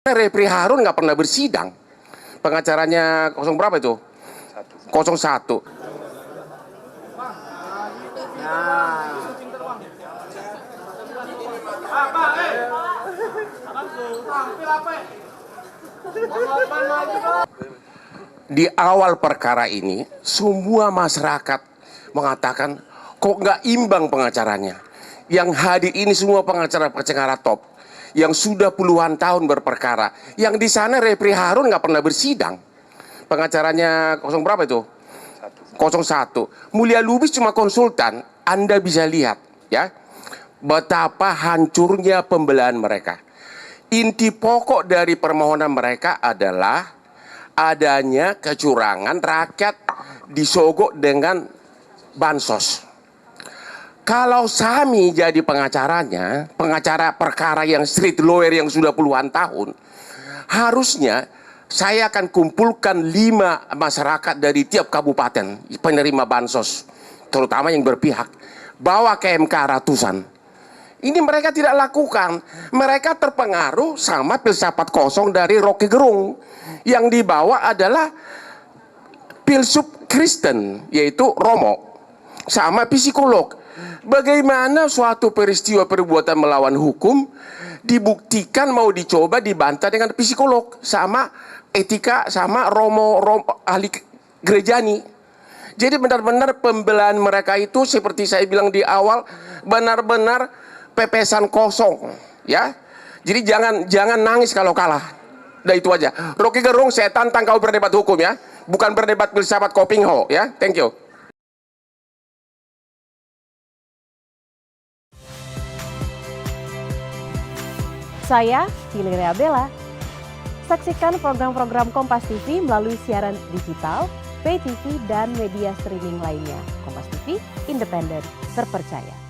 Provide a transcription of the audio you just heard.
Refri Harun nggak pernah bersidang. Pengacaranya 0 berapa itu? 01. Di awal perkara ini, semua masyarakat mengatakan kok nggak imbang pengacaranya. Yang hadir ini semua pengacara-pengacara top yang sudah puluhan tahun berperkara. Yang di sana Refri Harun nggak pernah bersidang. Pengacaranya 0 berapa itu? 01. Mulia Lubis cuma konsultan. Anda bisa lihat ya betapa hancurnya pembelaan mereka. Inti pokok dari permohonan mereka adalah adanya kecurangan, rakyat disogok dengan bansos. Kalau Sami jadi pengacaranya, pengacara perkara yang street lawyer yang sudah puluhan tahun, harusnya saya akan kumpulkan 5 masyarakat dari tiap kabupaten penerima bansos, terutama yang berpihak, bawa ke MK ratusan. Ini mereka tidak lakukan. Mereka terpengaruh sama filsafat kosong dari Rocky Gerung. Yang dibawa adalah filsuf Kristen, yaitu Romo, sama psikolog. Bagaimana suatu peristiwa perbuatan melawan hukum dibuktikan mau dicoba dibantah dengan psikolog sama etika sama Romo ahli gerejani. Jadi benar-benar pembelaan mereka itu seperti saya bilang di awal benar-benar pepesan kosong ya. Jadi jangan nangis kalau kalah. Udah itu aja. Rocky Gerung, saya tantang kau berdebat hukum ya, bukan berdebat filsafat Kopingho ya. Thank you. Saya Valeria Bella. Saksikan program-program Kompas TV melalui siaran digital, pay TV, dan media streaming lainnya. Kompas TV, independen, terpercaya.